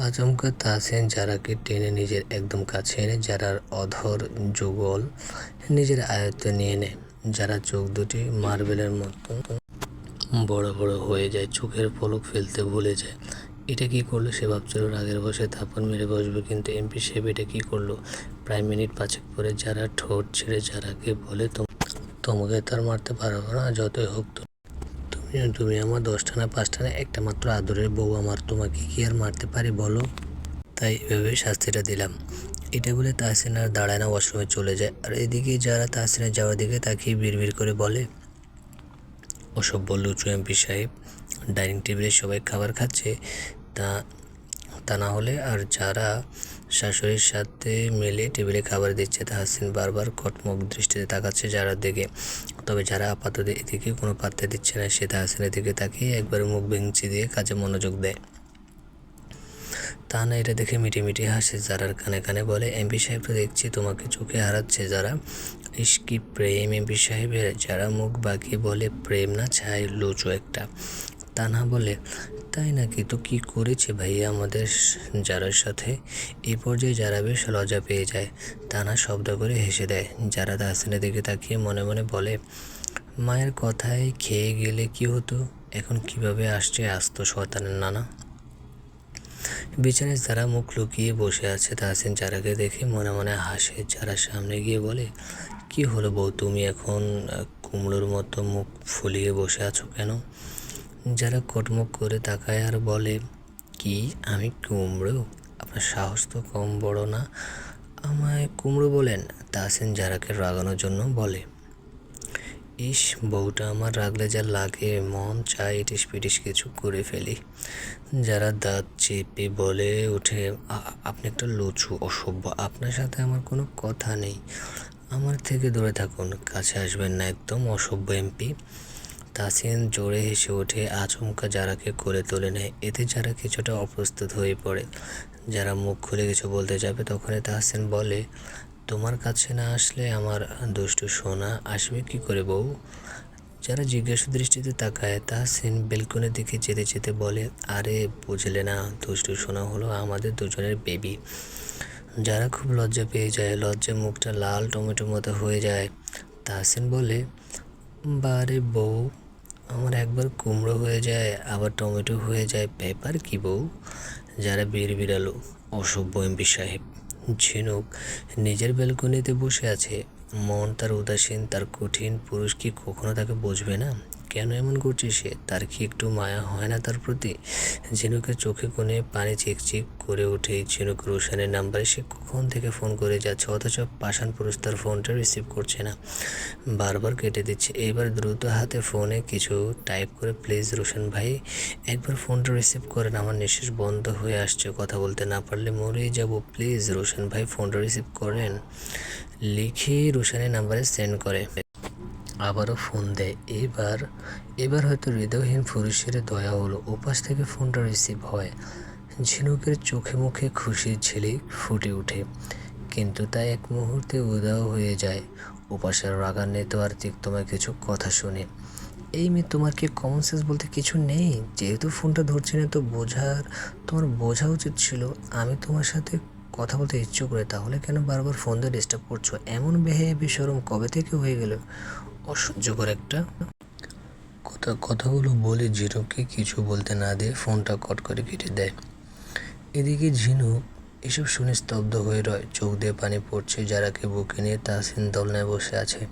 আচমকা তাহসিন জারাকে টেনে নিজের একদম কাছে এনে জারার অধর যুগল নিজের আয়ত্তে নিয়ে নেয়। যারা চোখ দুটি মার্বেলের মতো বড় বড় হয়ে যায়, চোখের পলক ফেলতে ভুলে যায়। এটা কি করলো সে ভাবছিল রাগের বসে থাপ্পড় মেরে বসবে, কিন্তু এমপি সাহেব এটা কি করলো। প্রায় মিনিট 5 পরে যারা ঠোঁট ছেড়ে জারাকে বলে, তোমাকে তার মারতে পারবো না, যতই হোক তুমি আমার 10টা না 5টা না, একটা মাত্র আদরের বউ আমার, তোমাকে কি আর মারতে পারি বলো। তাই এভাবে শাস্তিটা দিলাম। এটা বলে তাহসিন আর দাঁড়ায় না, ওয়াশরুমে চলে যায়। আর এদিকে যারা তাহসিনের যাওয়ার দিকে তাকিয়ে বিড়বিড় করে বলে, অসভ্য লুচু এমপি সাহেব, ডাইনিং টেবিলে সবাই খাবার খাচ্ছে, তা তা না হলে। আর যারা শাশুড়ির সাথে মিলে টেবিলে খাবার দিচ্ছে। তাহসিন বারবার কটমক দৃষ্টিতে তাকাচ্ছে যারার দিকে, তবে যারা আপাতত এদিকে কোনো পাত্তা দিচ্ছে না। সে তাহসিনের দিকে তাকিয়ে একবার মুখ ভেঙচি দিয়ে কাজে মনোযোগ দেয়। তা না এটা দেখে মিটি মিটি হাসে, যারার কানে কানে বলে, এমপি সাহেব তো দেখছি তোমাকে চোখে হারাচ্ছে যারা। ইস কি প্রেম এমপি সাহেবের। যারা মুখ বাঁকিয়ে বলে, প্রেম না ছাই লুচু একটা। তা না বলে, তাই নাকি, তো কি করেছে ভাইয়া আমাদের যারার সাথে। এই পর্যায়ে যারা বেশ লজ্জা পেয়ে যায়। তা না শব্দ করে হেসে দেয়। যারা তাহসিনের দিকে তাকিয়ে মনে মনে বলে, মায়ের কথায় খেয়ে গেলে কি হতো, এখন কিভাবে আসছে আস্ত শয়তানের নানা। বিছানায় যারা মুখ লুকিয়ে বসে আছে। তাহসিন যারাকে দেখে মনে মনে হাসে। যারা সামনে গিয়ে বলে, কি হলো বউ, তুমি এখন কুমড়োর মতো মুখ ফুলিয়ে বসে আছো কেন। যারা কটমুখ করে তাকায় আর বলে, কি আমি কুমড়ো, আপনার সাহস তো কম বড় না, আমায় কুমড়ো বলেন। তাহসিন যারাকে রাগানোর জন্য বলে, ইস বউটা আমার রাগলে যা লাগে, মন চায় ইটিস পিটিস কিছু করে ফেলি। যারা দাঁত চেপে বলে ওঠে, আপনি একটা লুচু অসভ্য, আপনার সাথে আমার কোনো কথা নেই, আমার থেকে দূরে থাকুন, কাছে আসবেন না একদম, অসভ্য এমপি। তাহসিন জোরে হেসে ওঠে, আচমকা যারাকে করে তুলে নেয়। এতে যারা কিছুটা অপ্রস্তুত হয়ে পড়ে। যারা মুখ খুলে কিছু বলতে যাবে, তখনই তাহসিন বলে, তোমার কাছে না আসলে আমার দুষ্টু সোনা আসবে কি করে বউ। যারা জিজ্ঞাসা দৃষ্টিতে তাকায়। তাহসিন বেলকনির দিকে যেতে যেতে বলে, আরে বুঝলে না, দুষ্টু সোনা হলো আমাদের দুজনের বেবি। যারা খুব লজ্জা পেয়ে যায়, লজ্জা মুখটা লাল টমেটোর মতো হয়ে যায়। তাহসিন বলে, বারে বউ, আমার একবার কুমড়ো হয়ে যায় আবার টমেটো হয়ে যায়, ব্যাপার কি বউ। যারা বিড়ালো, অসভ্য এমপি সাহেব। ঝিনুক নিজের ব্যালকনিতে বসে আছে, মন তার উদাসীন। তার কঠিন পুরুষ কি কখনো তাকে বুঝবে না, কেন এমন করছে সে, তার কি একটু মায়া হয় না তার প্রতি। ঝিনুকের চোখে কোণে পানি চিকচিক করে ওঠে। ঝিনুক রোশনের নাম্বারে সে কখন থেকে ফোন করে যাচ্ছে, অথচ পাষাণ পুরুষ তার ফোনটা রিসিভ করছে না, বারবার কেটে দিচ্ছে। এইবার দ্রুত হাতে ফোনে কিছু টাইপ করে, প্লিজ রোশন ভাই একবার ফোনটা রিসিভ করেন, আমার নিঃশ্বাস বন্ধ হয়ে আসছে, কথা বলতে না পারলে মরেই যাব, প্লিজ রোশন ভাই ফোনটা রিসিভ করেন, লিখে রোশনের নাম্বারে সেন্ড করে। আবারও ফোন দেয়। এবার হয়তো হৃদয়হীন পুরুষের দয়া হলো, ওপাশ থেকে ফোনটা রিসিভ হয়। ঝিনুকের চোখে মুখে খুশির ঝিলিক ফুটে ওঠে, কিন্তু তা এক মুহূর্তে উধাও হয়ে যায়। ওপাশের রাগান্বিত আর তিক্তময় কিছু কথা শুনে। এই মেয়ে, তোমার কি কমন সেন্স বলতে কিছু নেই। যেহেতু ফোনটা ধরছি না, তো তোমার বোঝা উচিত ছিল আমি তোমার সাথে কথা বলতে ইচ্ছুক করে, তাহলে কেন বারবার ফোন দিয়ে ডিস্টার্ব করছো। এমন বেশরম কবে থেকে হয়ে গেল, অসহ্যকর একটা। কথাগুলো বলে ঝিনুককে কিছু বলতে না দিয়ে ফোনটা কট করে কেটে দেয়। এদিকে ঝিনুক এসব শুনে স্তব্ধ হয়ে রয়, চোখ দিয়ে পানি পড়ছে। যারাকে বুকে নিয়ে তাহসিন দোলনায় বসে আছে।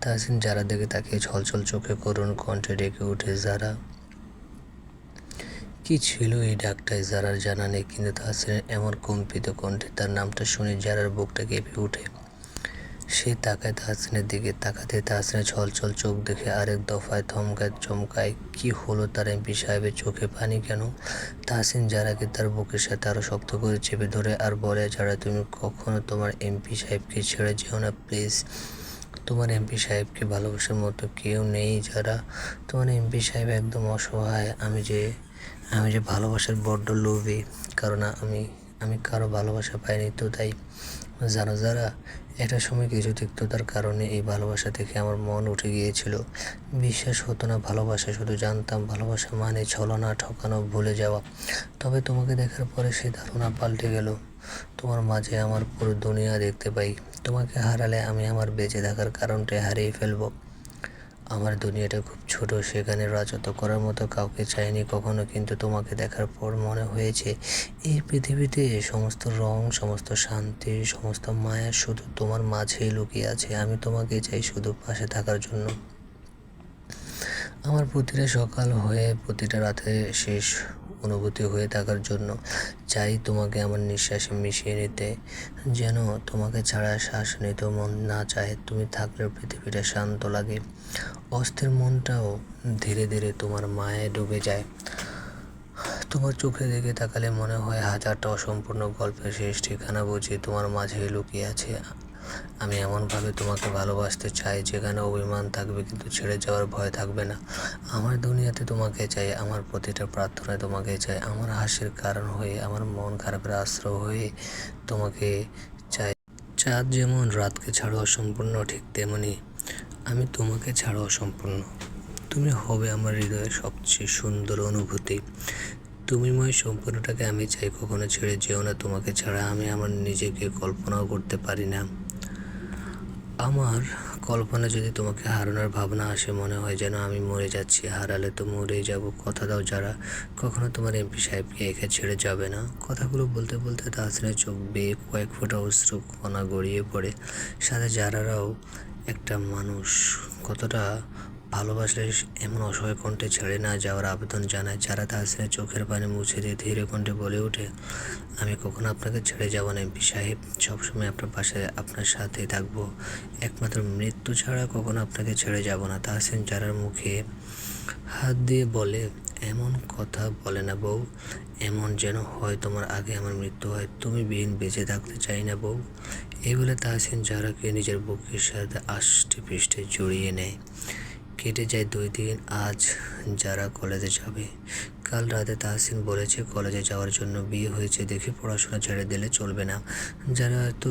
তাহসিন যারা দেখে তাকে ছলছল চোখে করুণ কণ্ঠে ডেকে ওঠে, যারা। কি ছিল এই ডাকটায় যারার জানা নেই, কিন্তু তাহসিনের এমন কম্পিত কণ্ঠে তার নামটা শুনে যারার বুকটা কেঁপে ওঠে। সে তাকায় তাহসিনের দিকে, তাকাতে তাহসিনের ছলছল চোখ দেখে আরেক দফায় থমকায় চমকায়। কি হলো তার, এমপি সাহেবের চোখে পানি কেন। তাহসিন যারাকে তার বুকের সাথে আরও শক্ত করে চেপে ধরে আর বলে, যারা তুমি কখনো তোমার এমপি সাহেবকে ছেড়ে যেও না প্লিজ, তোমার এমপি সাহেবকে ভালোবাসার মতো কেউ নেই যারা, তোমার এমপি সাহেব একদম অসহায়, আমি যে ভালোবাসার বড্ড লোভী, কারণ আমি কারো ভালোবাসা পাইনি তো তাই। জানো যারা, একটা সময় কিছু তিক্ততার কারণে এই ভালোবাসা থেকে আমার মন উঠে গিয়েছিল। বিশ্বাস হতো না ভালোবাসা, শুধু জানতাম ভালোবাসা মানে ছলনা, ঠকানো, ভুলে যাওয়া। তবে তোমাকে দেখার পরে সেই ধারণা পাল্টে গেল। তোমার মাঝে আমার পুরো দুনিয়া দেখতে পাই। তোমাকে হারালে আমি আমার বেঁচে থাকার কারণটাই হারিয়ে ফেলবো। আমার দুনিয়াটা খুব ছোট, সেখানে রাজত্ব করার মতো কাউকে চাইনি কখনো, কিন্তু তোমাকে দেখার পর মনে হয়েছে এই পৃথিবীতে সমস্ত রং, সমস্ত শান্তি, সমস্ত মায়া শুধু তোমার মাঝেই লুকিয়ে আছে। আমি তোমাকে চাই শুধু পাশে থাকার জন্য। আমার প্রতিটা সকাল হয়ে প্রতিটা রাতে শেষ অনুভূতি হয়ে থাকার জন্য। চাই তোমাকে আমার নিঃশ্বাসে মিশিয়ে নিতে, যেন তোমাকে ছাড়া শ্বাস নিতেও মন না চায়। তুমি থাকলে পৃথিবীটা শান্ত লাগে, অস্থির মনটাও ধীরে ধীরে তোমার মায়ায় ডুবে যায়। তোমার চোখে দিকে তাকালে মনে হয় হাজারটা অসম্পূর্ণ গল্পের শেষ ঠিকানা বুঝি তোমার মাঝেই লুকিয়ে আছে। আমি এমনভাবে তোমাকে ভালোবাসতে চাই যেখানে অভিমান থাকবে কিন্তু ছেড়ে যাওয়ার ভয় থাকবে না। আমার দুনিয়াতে তোমাকে চাই, আমার প্রতিটা প্রার্থনায় তোমাকে চাই, আমার হাসির কারণ হয়ে, আমার মন খারাপের আশ্রয় হয়ে তোমাকে চাই। চাঁদ যেমন রাতকে ছাড়া অসম্পূর্ণ, ঠিক তেমনি আমি তোমাকে ছাড়া অসম্পূর্ণ। তুমি হবে আমার হৃদয়ের সবচেয়ে সুন্দর অনুভূতি। তুমিময় সম্পূর্ণটাকে আমি চাই, কখনো ছেড়ে যেও না। তোমাকে ছাড়া আমি আমার নিজেকে কল্পনাও করতে পারি না। আমার কল্পনা যদি তোমাকে হারানোর ভাবনা আসে, মনে হয় যেন আমি মরে যাচ্ছি। হারালে তো মরেই যাব। কথা দাও যারা, কখনো তোমার এমপি সাহেবকে একা ছেড়ে যাবে না। কথাগুলো বলতে বলতে তাহসিনের চোখ বেয়ে কয়েক ফোঁটা অশ্রু কণা গড়িয়ে পড়ে। সাথে যারারাও একটা মানুষ কতটা ভালোবাসলে এমন অসহায় কণ্ঠে ছেড়ে না যাওয়ার আবেদন জানায়। যারা তাহসিনের চোখের পানি মুছে দিয়ে ধীরে কণ্ঠে বলে ওঠে, আমি কখনো আপনাকে ছেড়ে যাব না এমপি সাহেব, সবসময় আপনার পাশে, আপনার সাথেই থাকবো। একমাত্র মৃত্যু ছাড়া কখনো আপনাকে ছেড়ে যাব না। তাহসিন যারার মুখে হাত দিয়ে বলে, এমন কথা বলে না বউ, এমন যেন হয় তোমার আগে আমার মৃত্যু হয়। তুমি বিহীন বেঁচে থাকতে চাই না বউ। এই বলে তাহসিন যারাকে নিজের বুকের সাথে আষ্টে পৃষ্ঠে জড়িয়ে নেয়। কেটে যায় 2 দিন। আজ যারা কলেজে যাবে। কাল রাতে তাহসিন বলেছে কলেজে যাওয়ার জন্য। বিয়ে হয়েছে দেখে পড়াশোনা ছেড়ে দিলে চলবে না। যারা তো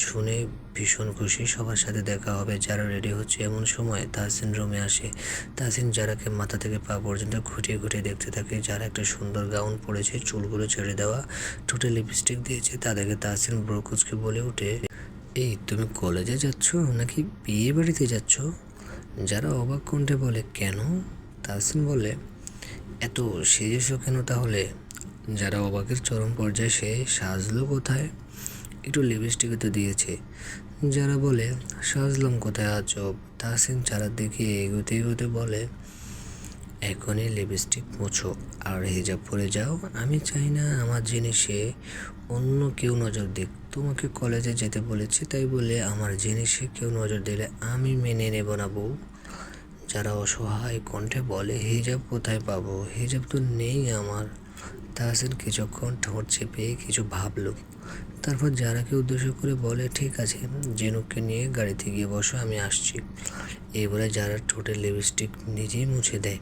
শুনে ভীষণ খুশি, সবার সাথে দেখা হবে। যারা রেডি হচ্ছে এমন সময় তাহসিন রুমে আসে। তাহসিন যারাকে মাথা থেকে পা পর্যন্ত খুঁটিয়ে খুঁটিয়ে দেখতে থাকে। যারা একটা সুন্দর গাউন পরেছে, চুলগুলো ছেড়ে দেওয়া, ঠোঁটে লিপস্টিক দিয়েছে, তাদেরকে তাহসিন ব্রকুচকে বলে ওঠে, এই তুমি কলেজে যাচ্ছ নাকি বিয়ে বাড়িতে যাচ্ছ? যারা অবাক কণ্ঠে বলে, কেন? তাহসিন বলে, এত সেজেছো কেন তাহলে? যারা অবাকের চরম পর্যায়ে, সে সাজলো কোথায়? একটু লিপস্টিক তো দিয়েছে। যারা বলে, সাজলাম কোথায় আজব? তাহসিন যারা দিকে এগোতে এগোতে বলে, এখনই লিপস্টিক মুছো আর হিজাব পরে যাও। আমি চাই না আমার জিনিসে অন্য কেউ নজর দিক। তোমাকে কলেজে যেতে বলেছি, তাই বলে আমার জিনিসে কেউ নজর দিলে আমি মেনে নেব না বউ। যারা অসহায় কণ্ঠে বলে, হিজাব কোথায় পাবো? হিজাব তো নেই আমার। তাহসিন কিছুক্ষণ ঠোঁট চেপে কিছু ভাবলো, তারপর যারাকে উদ্দেশ্য করে বলে, ঠিক আছে, জেনুককে নিয়ে গাড়িতে গিয়ে বসো, আমি আসছি। এই বলে যারা ঠোঁটের লিপস্টিক নিজেই মুছে দেয়।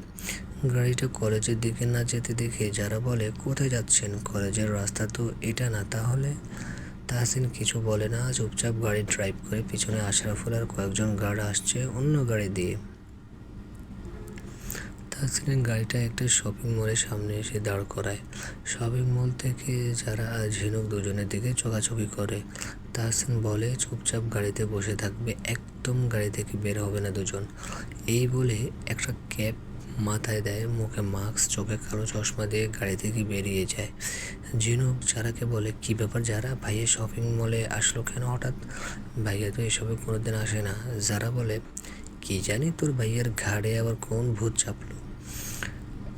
গাড়িটা কলেজের দিকে না যেতে দেখে যারা বলে, কোথায় যাচ্ছেন? কলেজের রাস্তা তো এটা না। তাহলে? তাহসিন কিছু বলে না, চুপচাপ গাড়ি ড্রাইভ করে। পিছনে আশরাফুল আর কয়েকজন গার্ড আসছে অন্য গাড়ি দিয়ে। তাহসিনের গাড়িটা একটা শপিং মলের সামনে এসে দাঁড় করায়। শপিং মল থেকে যারা ঝিনুক দুজনের দিকে চোখাচোখি করে। তাহসিন বলে, চুপচাপ গাড়িতে বসে থাকবে, একদম গাড়ি থেকে বের হবে না দুজন। এই বলে একটা ক্যাপ মাথায় দেয়, মুখে মাস্ক, চোখে কালো চশমা দিয়ে গাড়ি থেকে বেরিয়ে যায়। ঝিনুক যারাকে বলে, কি ব্যাপার যারা, ভাইয়া শপিং মলে আসলো কেন হঠাৎ? ভাইয়া তো এসবে কোনোদিন আসে না। যারা বলে, কি জানি তোর ভাইয়ার ঘাড়ে আবার কোন ভূত চাপলো।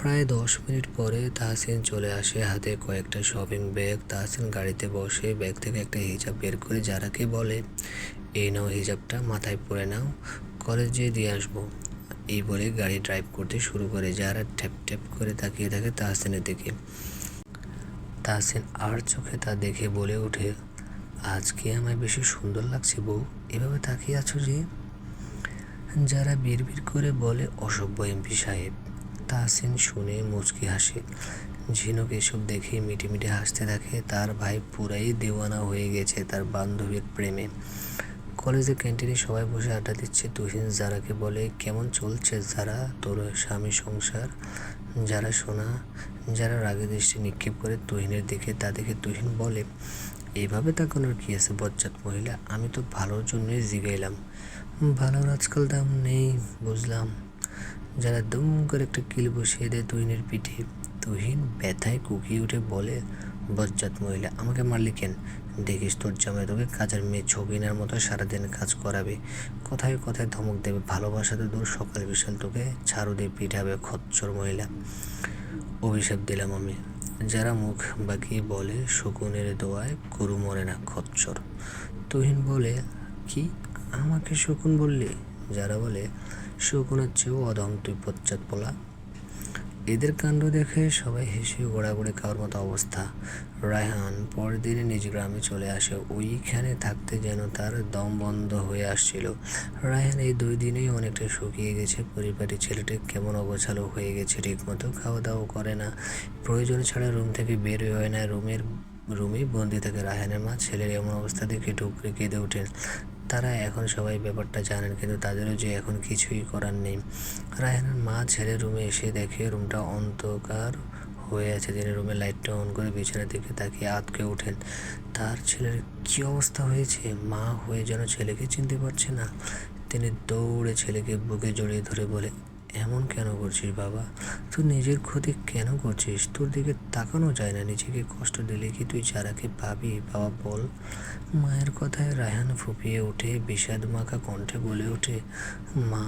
প্রায় 10 মিনিট পরে তাহসিন চলে আসে, হাতে কয়েকটা শপিং ব্যাগ। তাহসিন গাড়িতে বসে ব্যাগ থেকে একটা হিজাব বের করে যারাকে বলে, এই নাও হিজাবটা, মাথায় পরে নাও, কলেজে দিয়ে আসবো। এই বলে গাড়ি ড্রাইভ করতে শুরু করে। যারা ট্যাপ ট্যাপ করে তাকিয়ে থাকে তাহসিনের দিকে। তাহসিন আর চোখে তা দেখে বলে ওঠে, আজকে আমায় বেশি সুন্দর লাগছে বউ, এভাবে তাকিয়ে আছো যে? যারা বিড়বিড় করে বলে, অসভ্য এমপি সাহেব। তাহসিন শুনে মুচকি হাসে। ঝিনুক এসব দেখে মিটিমিটি হাসতে থাকে। তার ভাই পুরাই দেওয়ানা হয়ে গেছে তার বান্ধবীর প্রেমে। কলেজের ক্যান্টিনে সবাই বসে আড্ডা দিচ্ছে। তুহিন যারাকে বলে, কেমন চলছে যারা তোর স্বামী সংসার? যারা শোনা, যারা রাগে দৃষ্টি নিক্ষেপ করে তুহিনের দিকে, তা দেখে তুহিন বলে, এইভাবে তাকানোর কি আছে বজ্জাত মহিলা, আমি তো ভালোর জন্যই জিগাইলাম। ভালোর আজকাল দাম নেই বুঝলাম। যারা দুম করে একটা কিল বসিয়ে দেয় তুহিনের পিঠে। তুহিন ব্যথায় কুকিয়ে উঠে বলে, বজ্জাত মহিলা, আমাকে মারলি কেন? দেখিস তোর জামাই তোকে কাজের মেয়ে ছবিনার মতো সারাদিন কাজ করাবে, কথায় কথায় ধমক দেবে, ভালোবাসাতে দূর সকাল বিশাল তোকে ঝাড়ু দিয়ে পিঠাবে খচ্চর মহিলা। অভিশাপ দিলাম আমি। যারা মুখ বাঁকিয়ে বলে, শকুনের দোয়ায় গরু মরে না খচ্চর। তুহিন বলে, কি আমাকে শকুন বললি? যারা বলে, শকুনের চেয়েও অধম তুই বজ্জাত পোলা। এদের কাণ্ড দেখে সবাই হেসে গোড়াগড়ি খাওয়ার মতো অবস্থা। রায়হান পরের দিনে নিজ গ্রামে চলে আসে। ওইখানে থাকতে যেন তার দম বন্ধ হয়ে আসছিল। রায়হান এই 2 দিনেই অনেকটা শুকিয়ে গেছে। পরিপাটি ছেলেটা কেমন অগোছালো হয়ে গেছে, ঠিকমতো খাওয়া দাওয়া করে না, প্রয়োজন ছাড়া রুম থেকে বের হয় না, রুমেই বন্দি থাকে। রায়হানের মা ছেলের এমন অবস্থা দেখে টুকরে কেঁদে ওঠেন। তারা এখন সবাই ব্যাপারটা জানেন, কিন্তু তাদেরও যে এখন কিছুই করার নেই। রায়হানের মা ছেলের রুমে এসে দেখে রুমটা অন্ধকার হয়ে আছে। তিনি রুমের লাইটটা অন করে বিছানার দিকে তাকিয়ে আঁতকে ওঠেন। তার ছেলের কী অবস্থা হয়েছে? মা হয়ে যেন ছেলেকে চিনতে পারছে না। তিনি দৌড়ে ছেলেকে বুকে জড়িয়ে ধরে বলে, এমন কেন করছিস বাবা? তুই নিজের ক্ষতি কেন করছিস? তোর দিকে তাকানো যায় না। নিজেকে কষ্ট দিলে কি তুই যারাকে পাবি বাবা বল? মায়ের কথায় রায়হান ফুপিয়ে ওঠে, বিষাদ মাখা কণ্ঠে বলে ওঠে, মা,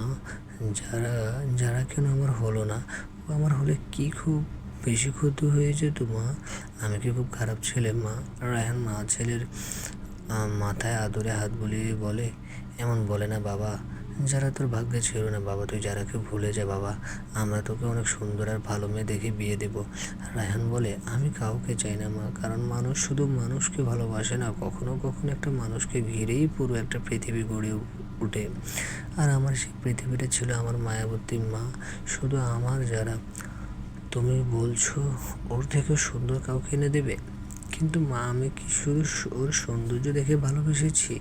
যারা যারা কেন আমার হলো না? ও আমার হলে কি খুব বেশি ক্ষতি হয়েছে তো মা? আমি কি খুব খারাপ ছেলে মা? রায়হান মা ছেলের মাথায় আদরে হাত বুলিয়ে বলে, এমন বলে না বাবা, যারা তোর ভাগ্যে ছিল না বাবা, তুই যারাকে ভুলে যা বাবা, আমরা তোকে অনেক সুন্দর আর ভালো মেয়ে দেখে বিয়ে দেব। রায়হান বলে, আমি কাউকে চাই না মা, কারণ মানুষ শুধু মানুষকে ভালোবাসে না, কখনো কখনো একটা মানুষকে ঘিরেই পুরো একটা পৃথিবী গড়ে ওঠে। আর আমার সেই পৃথিবীটা ছিল আমার মায়াবতী মা, শুধু আমার। যারা তুমি বলছো ওর থেকে সুন্দর কাউকে এনে দেবে, কিন্তু মা আমি কি শুধু ওর সৌন্দর্য দেখে ভালোবেসেছি?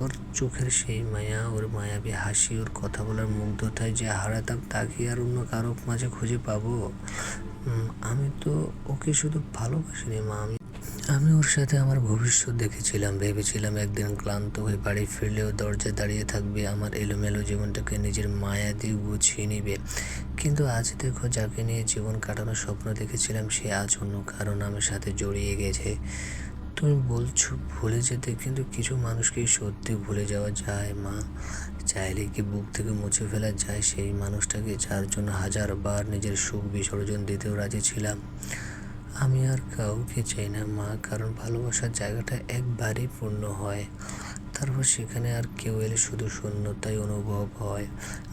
ওর চোখের সেই মায়া, ওর মায়াবী হাসি, ওর কথা বলার মুগ্ধতায় যে হারাতাম, তা কি আর অন্য কারো মাঝে খুঁজে পাবো? আমি তো ওকে শুধু ভালোবাসিনি মা, আমি ওর সাথে আমার ভবিষ্যৎ দেখেছিলাম। ভেবেছিলাম একদিন ক্লান্ত হয়ে বাড়ি ফিরলেও দরজায় দাঁড়িয়ে থাকবে, আমার এলোমেলো জীবনটাকে নিজের মায়া দিয়ে গুছিয়ে নিবে। কিন্তু আজ দেখো, যাকে নিয়ে জীবন কাটানোর স্বপ্ন দেখেছিলাম, সে আজ অন্য কারো নামের সাথে জড়িয়ে গেছে। তুমি বলছো ভুলে যেতে, কিন্তু কিছু মানুষকে সত্যি ভুলে যাওয়া যায় মা। চাইলে কি বুক থেকে মুছে ফেলা যায় সেই মানুষটাকে, যার জন্য 1000বার নিজের সুখ বিসর্জন দিতেও রাজি ছিলাম? আমি আর কাউকে চাই না মা, কারণ ভালোবাসার জায়গাটা একবারই পূর্ণ হয়, তারপর সেখানে আর কেউ এলে শুধু শূন্যতাই অনুভব হয়।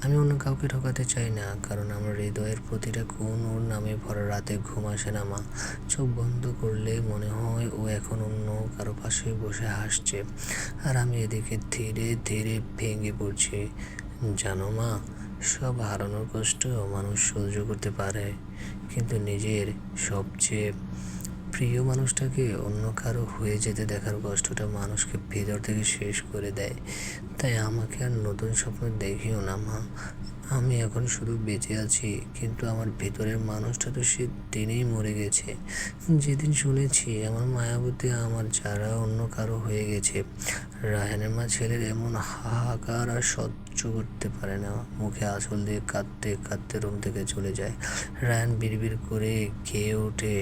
আমি অন্য কাউকে ঠকাতে চাই না, কারণ আমার হৃদয়ের প্রতিটা কোণ ওর নামে ভরা। রাতে ঘুম আসে না মা, চোখ বন্ধ করলে মনে হয় ও এখন অন্য কারো পাশে বসে হাসছে, আর আমি এদিকে ধীরে ধীরে ভেঙে পড়ছি। জানো মা, সব হারানোর কষ্ট মানুষ সহ্য করতে পারে, কিন্তু নিজের সবচেয়ে প্রিয় মানুষটাকে অন্য কারো হয়ে যেতে দেখার কষ্টটা মানুষকে ভেতর থেকে শেষ করে দেয়। তাই আমাকে আর নতুন স্বপ্ন দেখিও না মা। আমি এখন শুধু বেঁচে আছি, কিন্তু আমার ভেতরের মানুষটা তো সে দিনেই মরে গেছে, যেদিন শুনেছি আমার মায়াবতী আমার যারা অন্য কারো হয়ে গেছে। রায়হানের মা ছেলের এমন হাহাকার আর সহ্য করতে পারে না, মুখে আঁচল দিয়ে কাঁদতে কাঁদতে রুম থেকে চলে যায়। রায়হান বিড়বিড় করে গেয়ে ওঠে,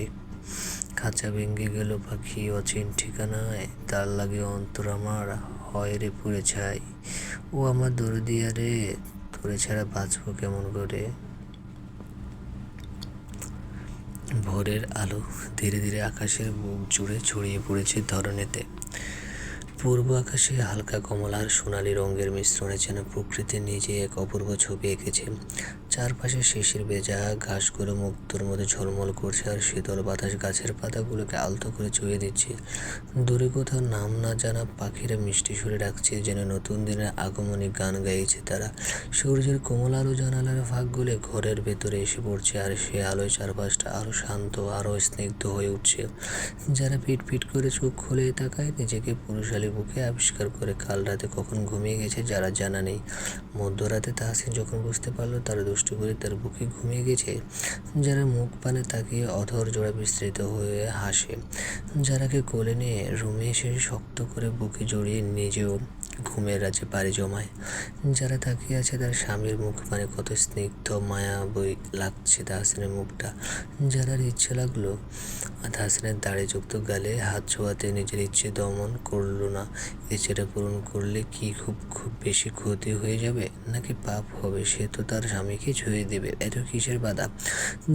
খাঁচা ভেঙে গেল পাখি অচিন ঠিকানায়, তার লাগে অন্তর আমার হয় রে পুড়ে ছাই। ও আমার দরদিয়া রে, তোরে ছাড়া বাঁচবো কেমন করে? ভোরের আলো ধীরে ধীরে আকাশের বুক জুড়ে ছড়িয়ে পড়েছে ধরণীতে। পূর্ব আকাশে হালকা কমলা আর সোনালি রঙের মিশ্রণে যেন প্রকৃতি নিজে এক অপূর্ব ছবি এঁকেছে। চারপাশে শিশির ভেজা ঘাসগুলো মুক্তোর মধ্যে ঝলমল করছে, আর শীতল বাতাস গাছের পাতাগুলোকে আলতো করে ছুঁয়ে দিচ্ছে। দূরে কোথাও নাম না জানা পাখিরা মিষ্টি সুরে ডাকছে, যেন নতুন দিনের আগমনী গান গাইছে তারা। সূর্যের কোমল আলো জানালার ফাঁক গলে ঘরের ভেতরে এসে পড়ছে, আর সে আলোয় চারপাশটা আরো শান্ত, আরো স্নিগ্ধ হয়ে উঠছে। যারা পিট পিট করে চোখ খুলে তাকায়, নিজেকে পুরুষালী বুকে আবিষ্কার করে কাল রাতে কখন ঘুমিয়ে গেছে যারা জানা নেই। মধ্যরাতে তাহসিন যখন বুঝতে পারলো তার দুষ্টু করে তার বুকে ঘুমিয়ে গেছে, যারা মুখ পানে তাকিয়ে অধর জোড়া বিস্তৃত হয়ে হাসে। যারাকে কোলে নিয়ে রুমে এসে শক্ত করে বুকে জড়িয়ে নিজেও ঘুমের রাজ্যে পাড়ি জমায়। যারা তাকিয়ে আছে তার স্বামীর মুখ মানে কত স্নিগ্ধ মায়াবী লাগছে তাহসিনের মুখটা। যারার ইচ্ছে লাগলো তাহসিনের দাড়িযুক্ত গালে হাত ছোঁয়াতে, নিজের ইচ্ছে দমন করলো না। ইচ্ছেটা পূরণ করলে কি খুব বেশি ক্ষতি হয়ে যাবে, নাকি পাপ হবে? সে তো তার স্বামীকে ছুঁয়ে দেবে, এত কিসের বাধা?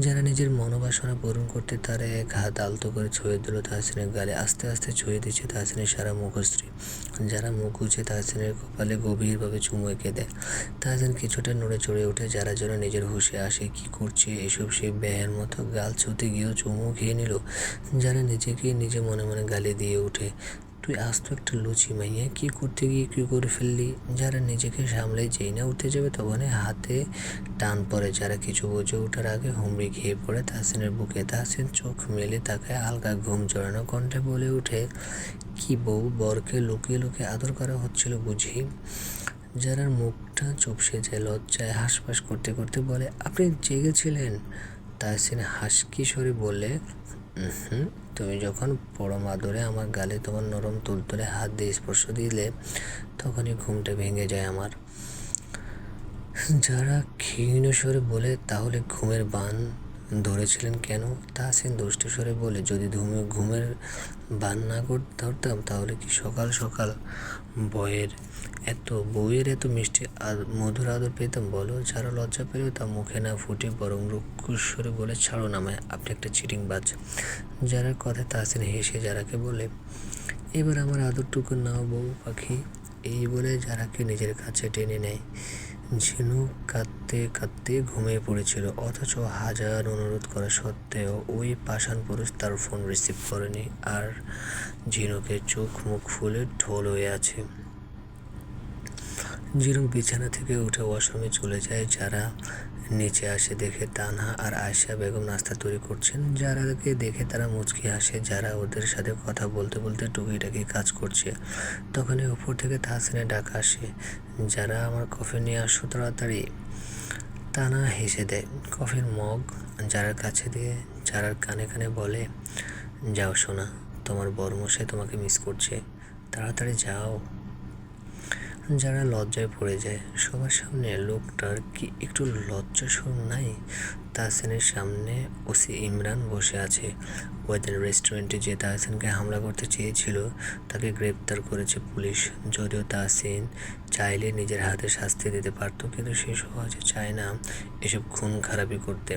যারা নিজের মনোবাসনা পূরণ করতে তার এক হাত আলতো করে ছুঁয়ে দিল তাহসিনের গালে, আস্তে আস্তে ছুঁয়ে দিচ্ছে তাহসিনের সারা মুখশ্রী। যারা মুখ উঁচে তাহসিনের কপালে গভীরভাবে চুমু এঁকে দেয়। তাহসিন কিছুটা নড়ে চড়ে ওঠে, যারা যেন নিজের হুঁশে আসে কি করছে এসব সে ব্যাহের মতো গাল ছুঁতে গিয়েও চুমু খেয়ে নিল। যারা নিজেকেই নিজে মনে মনে গালি দিয়ে ওঠে, তুই আজ তো একটা লুচি মাইয়া, কি করতে গিয়ে কী করে ফেললি? যারা নিজেকে সামলে যেই না উঠতে যাবে তখনই হাতে টান পড়ে। যারা কিছু বুঝে ওঠার আগে হুমড়ি খেয়ে পড়ে তাহসিনের বুকে। তাহসিন চোখ মেলে তাকায়, হালকা ঘুম জড়ানো কণ্ঠে বলে ওঠে, কি বউ, বরকে লুকিয়ে লুকিয়ে আদর করা হচ্ছিল বুঝি? যারার মুখটা চুপসে যায়, লজ্জায় হাঁসফাঁস করতে করতে বলে, আপনি জেগেছিলেন? তাহসিন হাসকি স্বরে বলে, তুমি যখন পরম আদরে আমার গালে তোমার নরম তুলতুলে হাত দিয়ে স্পর্শ দিলে তখনই ঘুমটা ভেঙে যায় আমার। যারা ক্ষীণ স্বরে বলে, তাহলে ঘুমের বান ধরেছিলেন কেন? তাহসিন দুষ্টু স্বরে বলে, যদি ঘুমের বান না ধরতাম তাহলে কি সকাল সকাল বউয়ের এত মিষ্টি মধুর আদর পেতাম বলো? যারা লজ্জা পেল তা মুখে না ফুটে বরং রুক্ষস্বরে বলে, ছাড়ো না আমায়, আপনি একটা চিটিংবাজ। যারার কথা তাহসিন হেসে যারাকে বলে, এবার আমার আদরটুকু নাও বউ পাখি। এই বলে যারাকে নিজের কাছে টেনে নেয়। ঝিনুক কাঁদতে কাঁদতে ঘুমিয়ে পড়েছিল, অথচ হাজার অনুরোধ করা সত্ত্বেও ওই পাষাণ পুরুষ তার ফোন রিসিভ করেনি, আর ঝিনুকের চোখ মুখ ফুলে ঢোল হয়ে আছে। ঝিনুক বিছানা থেকে উঠে ওয়াশরুমে চলে যায়। যারা নিচে আসে দেখে তানহা আর আয়েশা বেগম নাস্তা তৈরি করছেন। যারাকে দেখে তারা মুচকি হাসে। যারা ওদের সাথে কথা বলতে বলতে টুকিটাকি কাজ করছে। তখনই উপর থেকে তাহসিনের ডাক আসে, যারা আমার কফি নিয়ে আসো তাড়াতাড়ি। তানা হেসে দেয়, কফির মগ যারার কাছে দিয়ে যারার কানে কানে বলে, যাও শোনা, তোমার বড়মশাই তোমাকে মিস করছে, তাড়াতাড়ি যাও। যারা লজ্জায় পড়ে যায়, সবার সামনে লোকটার কি একটু লজ্জা শরম নাই? তাহসিনের সামনে ওসি ইমরান বসে আছে। ওদের রেস্টুরেন্টে যে তাহসিনকে হামলা করতে চেয়েছিল তাকে গ্রেপ্তার করেছে পুলিশ। যদিও তাহসিন চাইলে নিজের হাতে শাস্তি দিতে পারত, কিন্তু সে সহজে চায় না এসব খুন খারাপি করতে।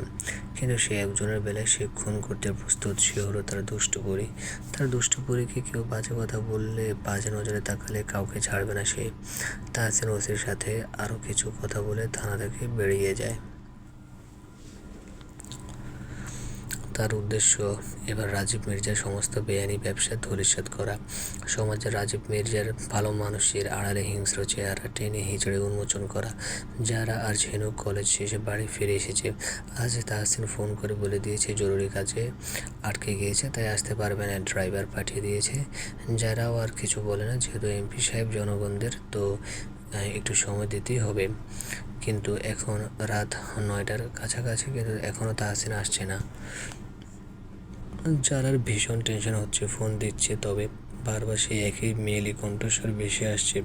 কিন্তু সে একজনের বেলায় সে খুন করতে প্রস্তুত। সে হলো তার দুষ্টু পরী। তার দুষ্টু পরীকে কেউ বাজে কথা বললে, বাজে নজরে তাকালে কাউকে ছাড়বে না সে। তাহসিন ওসির সাথে আরও কিছু কথা বলে থানা থেকে বেরিয়ে যায়। তার উদ্দেশ্য এবার রাজীব মির্জার সমস্ত বেআইনি ব্যবসা ধূলিসাৎ করা। সমাজে রাজীব মির্জার ভালো মানুষের আড়ালে হিংস্র চেহারা টেনে হিঁচড়ে উন্মোচন করা। যারা আর ঝিনুক কলেজ শেষে বাড়ি ফিরে এসেছে। আজ তাহসিন ফোন করে বলে দিয়েছে জরুরি কাজে আটকে গিয়েছে, তাই আসতে পারবে না, ড্রাইভার পাঠিয়ে দিয়েছে। যারাও আর কিছু বলে না, যেহেতু এমপি সাহেব জনগণদের, তো একটু সময় দিতেই হবে। কিন্তু এখন রাত 9টার কাছাকাছি, কিন্তু এখনও তাহসিন আসছে না। যারার ভীষণ টেনশন হচ্ছে, ফোন দিচ্ছে, তবে বারবার সেই একই মেয়েলি কণ্ঠস্বর ভেসে আসছে,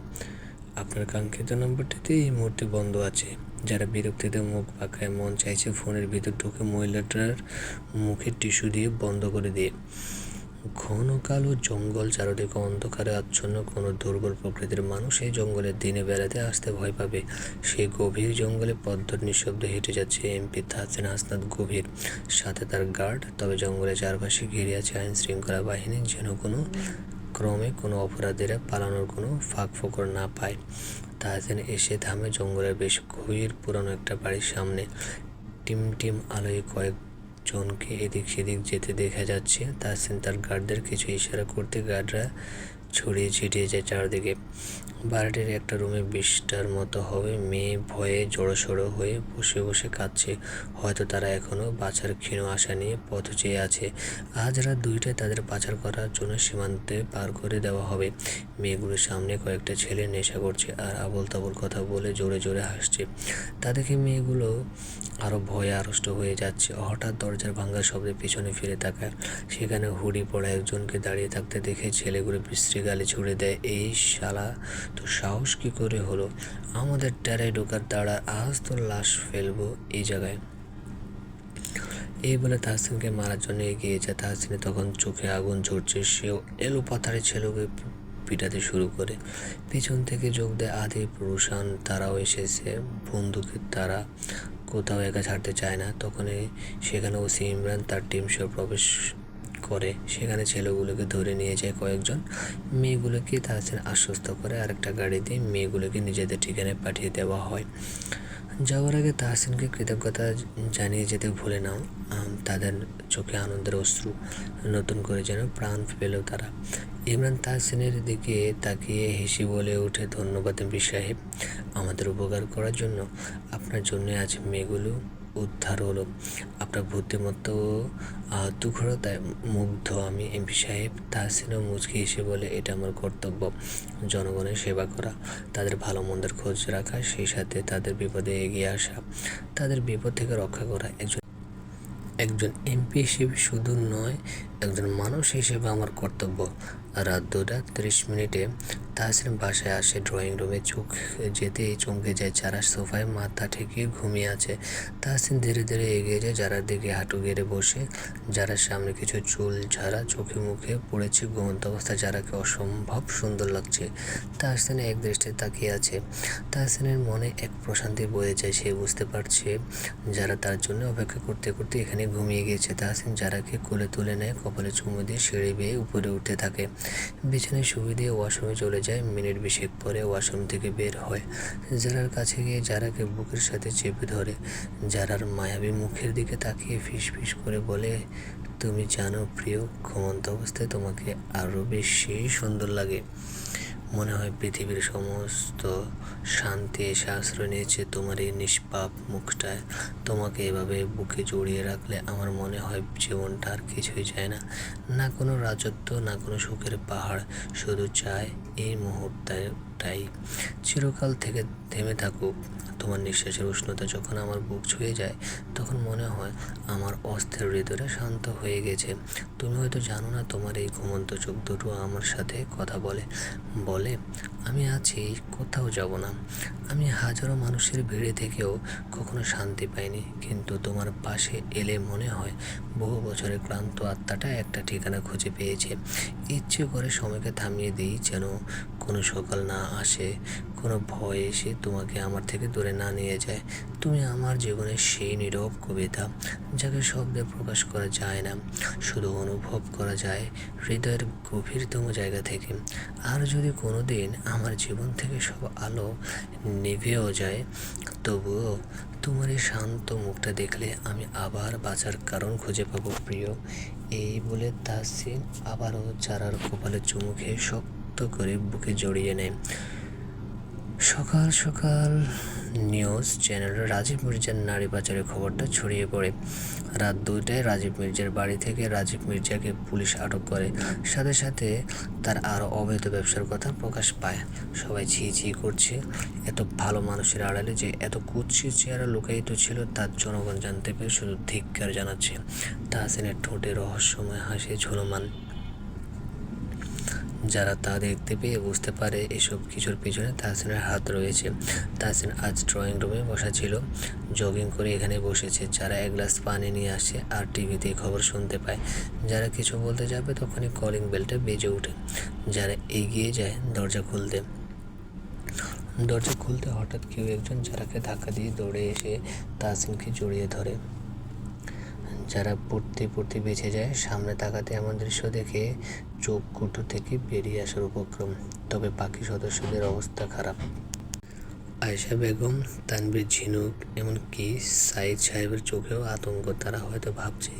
আপনার কাঙ্ক্ষিত নম্বরটিতে এই মুহূর্তে বন্ধ আছে। যারা বিরক্তিতে মুখ বাঁকায়, মন চাইছে ফোনের ভিতর ঢুকে মহিলাটার মুখে টিস্যু দিয়ে বন্ধ করে দিয়ে। ঘন কালো জঙ্গল, চারদিকে অন্ধকারে আচ্ছন্ন। কোনো দুর্বল প্রকৃতির মানুষ এই জঙ্গলের দিনে বেড়াতে আসতে ভয় পাবে। সেই গভীর জঙ্গলে পদ্মর নিঃশব্দে হেঁটে যাচ্ছে এমপি তাহসিন হাসনাত গভীর, সাথে তার গার্ড। তবে জঙ্গলের চারপাশে ঘিরে আছে আইন শৃঙ্খলা বাহিনী, যেন কোনো ক্রমে কোনো অপরাধীরা পালানোর কোনো ফাঁক ফোকর না পায়। তাহসিন এসে থামে জঙ্গলের বেশ গভীর পুরনো একটা বাড়ির সামনে। টিম আলোয় কয়েকজনকে এদিক সেদিক যেতে দেখা যাচ্ছে। তাহসিন তার গার্ডদের কিছু ইশারা করতে গার্ডরা ছড়িয়ে ছিটিয়ে যায় চারদিকে। বাড়িটির একটা রুমে 20টার মতো হবে মেয়ে ভয়ে জড়সড় হয়ে বসে বসে কাঁদছে। হয়তো তারা এখনও বাঁচার ক্ষীণ আশা নিয়ে পথ চেয়ে আছে। আজ রাত 2টায় তাদের পাচার করার জন্য সীমান্তে পার করে দেওয়া হবে। মেয়েগুলোর সামনে কয়েকটা ছেলে নেশা করছে আর আবোল তাবোল কথা বলে জোরে জোরে হাসছে। তা দেখে মেয়েগুলো আরও ভয়ে আড়ষ্ট হয়ে যাচ্ছে। হঠাৎ দরজার ভাঙার শব্দে পিছনে ফিরে তাকায়। সেখানে হুডি পরা একজনকে দাঁড়িয়ে থাকতে দেখে ছেলেগুলো বিশ্রী গালে ছুড়ে দেয়, এই শালা তো সাহস কী করে হলো আমাদের টেরায় ঢোকার দাঁড়া, আজ তো লাশ ফেলবো এই জায়গায়। এই বলে তাহসিনকে মারার জন্য এগিয়ে যায়। তাহসিনে তখন চোখে আগুন ঝরছে। সেও এলো পাথারে ছেলেকে পিটাতে শুরু করে। পিছন থেকে যোগ দেয় আদিপ, রুশান, তারাও এসেছে। বন্দুকের তারা কোথাও একা ছাড়তে চায় না। তখনই সেখানে ওসি ইমরান তার টিম সহ প্রবেশ করে। সেখানে ছেলেগুলোকে ধরে নিয়ে যায় কয়েকজন। মেয়েগুলোকে তাহসিন আশ্বস্ত করে আরেকটা গাড়ি দিয়ে মেয়েগুলোকে নিজেদের ঠিকানায় পাঠিয়ে দেওয়া হয়। যাওয়ার আগে তাহসিনকে কৃতজ্ঞতা জানিয়ে যেতে ভুলে নাও। তাদের চোখে আনন্দের অশ্রু। নতুন করে যেন প্রাণ পেল তারা। ইমরান তাহসিনের দিকে তাকিয়ে হেসে বলে ওঠে, ধন্যবাদ এমপি সাহেব, আমাদের উপকার করার জন্য। আপনার জন্য আজ মেয়েগুলো উদ্ধার হলো। আপনার বুদ্ধিমত্তা ও তুখরতায় মুগ্ধ আমি এমপি সাহেব। তাহসিনও মুচকি হেসে বলে, এটা আমার কর্তব্য, জনগণের সেবা করা, তাদের ভালো মন্দের খোঁজ রাখা, সেই সাথে তাদের বিপদে এগিয়ে আসা, তাদের বিপদ থেকে রক্ষা করা। একজন এমপি হিসেবে শুধু নয়, একজন মানুষ হিসেবে আমার কর্তব্য। রাত 2:30 তাহসিন বাসায় আসে। ড্রয়িং রুমে চোখ যেতেই চমকে যায়। যারা সোফায় মাথা ঠেকিয়ে ঘুমিয়ে আছে। তাহসিন ধীরে ধীরে এগিয়ে যায় যারার দিকে, হাঁটু গেড়ে বসে। যারার সামনে কিছু চুল ঝাড়া, চোখে মুখে পড়েছে ঘুমন্ত অবস্থায় যারাকে অসম্ভব সুন্দর লাগছে। তাহসিন এক দৃষ্টিতে তাকিয়ে আছে। তাহসিনের মনে এক প্রশান্তি বয়ে যায়। সে বুঝতে পারছে যারা তার জন্য অপেক্ষা করতে করতে এখানে ঘুমিয়ে গিয়েছে। তাহসিন যারাকে কোলে তুলে নেয়, কপালে চুমু দিয়ে সিঁড়ি বেয়ে উপরে উঠতে থাকে। বিছানায় শুয়ে দিয়ে ওয়াশরুমে চলে যায়। মিনিট 20 পরে ওয়াশরুম থেকে বের হয়। যারার কাছে গিয়ে যারাকে বুকের সাথে চেপে ধরে। যারার মায়াবী মুখের দিকে তাকিয়ে ফিস করে বলে, তুমি জানো প্রিয়, ঘুমন্ত অবস্থায় তোমাকে আরও বেশি সুন্দর লাগে। মনে হয় পৃথিবীর সমস্ত শান্তি এসে আশ্রয় নিয়েছে তোমার এই নিষ্পাপ মুখটায়। তোমাকে এভাবে বুকে জড়িয়ে রাখলে আমার মনে হয় জীবনটা আর কিছুই চায় না। না কোনো রাজত্ব, না কোনো সুখের পাহাড়, শুধু চায় এই মুহূর্তটাই চিরকাল থেকে থেমে থাকুক। তোমার নিঃশ্বাসের উষ্ণতা যখন আমার বুক ছুঁয়ে যায়, তখন মনে হয় আমার অস্থির হৃদয়টা শান্ত হয়ে গেছে। তুমি হয়তো জানো না, তোমার এই ঘুমন্ত চোখ দুটো আমার সাথে কথা বলে। আমি আছি, কোথাও যাব না। আমি হাজারো মানুষের ভিড়ে থেকেও কখনো শান্তি পাইনি, কিন্তু তোমার পাশে এলে মনে হয় বহু বছরের ক্লান্ত আত্মাটা একটা ঠিকানা খুঁজে পেয়েছে। ইচ্ছে করে সময়কে থামিয়ে দিই, যেন কোনো সকাল না আসে, কোনো ভয় এসে তোমাকে আমার থেকে দূরে না নিয়ে যায়। তুমি আমার জীবনের সেই নীরব কবিতা, যাকে শব্দে প্রকাশ করা যায় না, শুধু অনুভব করা যায় হৃদয়ের গভীরতম জায়গা থেকে। আর যদি কোনো দিন আমার জীবন থেকে সব আলো নিভেও যায়, তবুও তোমার এই শান্ত মুখটা দেখলে আমি আবার বাঁচার কারণ খুঁজে পাবো প্রিয়। এই বলে তাহসিন আবারও যারার কপালে চুমু খেয়ে শক্ত করে বুকে জড়িয়ে নেয়। সকাল সকাল নিউজ চ্যানেলে রাজীব মির্জার নারী পাচারের খবরটা ছড়িয়ে পড়ে। রাত 2টায় রাজীব মির্জার বাড়ি থেকে রাজীব মির্জাকে পুলিশ আটক করে। সাথে সাথে তার আরও অবৈধ ব্যবসার কথা প্রকাশ পায়। সবাই ছি করছে। এত ভালো মানুষের আড়ালে যে এত কুৎসিত চেহারা লুকায়িত ছিল, তার জনগণ জানতে পেরে শুধু ধিক্কার জানাচ্ছে। তাহসিনের ঠোঁটে রহস্যময় হাসি ঝুলমান। যারা তা দেখতে পেয়ে বুঝতে পারে এসব কিছুর পিছনে তাহসিনের হাত রয়েছে। তাহসিন আজ ড্রয়িং রুমে বসা ছিল, জগিং করে এখানে বসেছে। যারা এক গ্লাস পানি নিয়ে আসে আর টিভিতে খবর শুনতে পায়। যারা কিছু বলতে যাবে তখনই কলিং বেলটা বেজে ওঠে। যারা এগিয়ে যায় দরজা খুলতে হঠাৎ কেউ একজন যারাকে ধাক্কা দিয়ে দৌড়ে এসে তাহসিনকে জড়িয়ে ধরে। যারা পড়তে বেঁচে যায়। সামনে তাকাতে এমন দৃশ্য দেখে চোখ কুটো থেকে বেরিয়ে আসার উপক্রম। তবে বাকি সদস্যদের অবস্থা খারাপ। আয়েশা বেগম, তানভীর, ঝিনুক, এমনকি সাইদ সাহেবের চোখেও আতঙ্ক। তারা হয়তো ভাবছে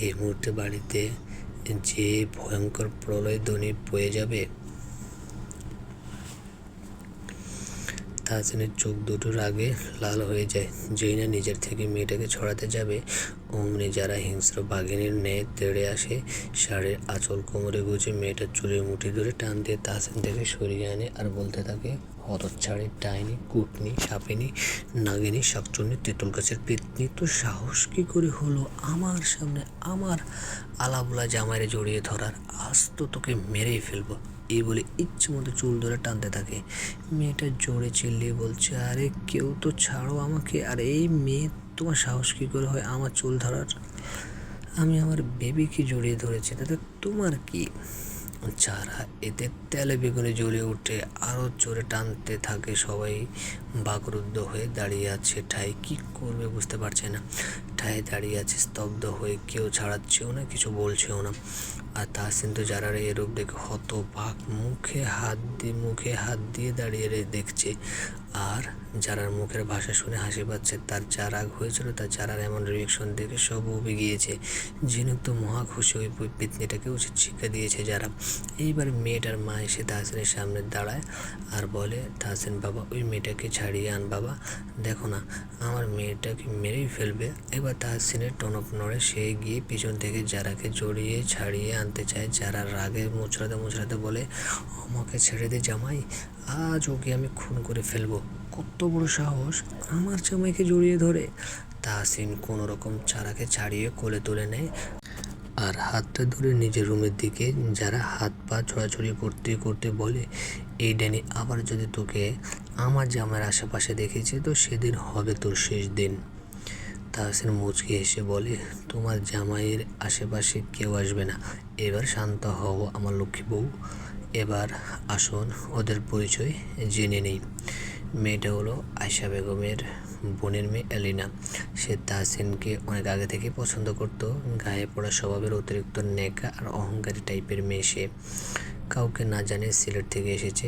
এই মুহূর্তে বাড়িতে যে ভয়ঙ্কর প্রলয় ধ্বনি বয়ে যাবে। তাহসিনের চোখ দুটো রাগে লাল হয়ে যায়। যেই না নিজের থেকে মেয়েটাকে ছড়াতে যাবে, অমনি যারা হিংস্র বাঘিনীর ন্যায় তেড়ে আসে, শাড়ির আঁচল কোমরে গুজে মেয়েটার চুলের মুঠি ধরে টান দিয়ে তাহসিন থেকে সরিয়ে আনে আর বলতে থাকে, হতচ্ছাড়ি, ডাইনি, কুটনি, সাপিনী, নাগিনী, শাকচুন্নি, তেঁতুল গাছের পেতনি, তো সাহস কী করে হলো আমার সামনে আমার আলাবলা জামাইরে জড়িয়ে ধরার? আজ তো তোকে মেরেই ফেলবো। এই বলে ইচ্ছে মতো চুল ধরে টানতে থাকে। মেয়েটা জোরে চিল্লিয়ে বলছে, আরে কেউ তো ছাড়ো আমাকে। আর এই মেয়ে, তোমার সাহস কী করে হয় আমার চুল ধরার? আমি আমার বেবিকে জড়িয়ে ধরেছি, তাতে তোমার কি? যারা এতে তেলে বেগুনে জ্বলে উঠে আরও জোরে টানতে থাকে। সবাই বাকরুদ্ধ হয়ে দাঁড়িয়ে আছে। ঠাই কী করবে বুঝতে পারছে না। ঠায় দাঁড়িয়ে আছে স্তব্ধ হয়ে, কেউ ছাড়াচ্ছেও না, কিছু বলছেও না। আর তাহসিন তো যারার এরূপ দেখে হতবাক, মুখে হাত দিয়ে দাঁড়িয়ে দেখছে। আর যারার মুখের ভাষা শুনে হাসি পাচ্ছে। তার যা রাগ হয়েছিল, তার যারার এমন রিয়েকশন দেখে সব উবে গিয়েছে। ঝিনুক তো মহা খুশি, ওই পেতনিটাকে উচিত শিক্ষা দিয়েছে যারা। এইবার মেয়েটার মা এসে তাহসিনের সামনে দাঁড়ায় আর বলে, তাহসিন বাবা, ওই মেয়েটাকে ছাড়িয়ে আন বাবা। দেখো না, আমার মেয়েটাকে মেরেই ফেলবে। এবার তাহসিনের টনক নড়ে। সে গিয়ে পিছন থেকে যারাকে জড়িয়ে ছাড়িয়ে আনতে চায়। যারা রাগে মুচড়াতে বলে, আমাকে ছেড়ে দে জামাই, আজ ওকে আমি খুন করে ফেলবো। কত বড় সাহস আমার জামাইকে জড়িয়ে ধরে! তাহসিন কোনো রকম চারাকে ছাড়িয়ে কোলে তুলে নেয় আর হাতটা ধরে নিজের রুমের দিকে। যারা হাত পা ছোড়াছুড়ি করতে করতে বলে, এই ড্যানি আবার যদি তোকে আমার জামাইয়ের আশেপাশে দেখেছে, তো সেদিন হবে তোর শেষ দিন। তাহসিন মুচকি হেসে বলে, তোমার জামাইয়ের আশেপাশে কেউ আসবে না। এবার শান্ত হও আমার লক্ষ্মী বউ। এবার আসুন ওদের পরিচয় জেনে নেই। মেয়েটা হলো আয়েশা বেগমের বোনের মেয়ে এলিনা। সে তাহসিনকে অনেক আগে থেকেই পছন্দ করত। গায়ে পড়া স্বভাবের, অতিরিক্ত নেকা আর অহংকারী টাইপের মেয়ে সে। কাউকে না জানে সিলেট থেকে এসেছে।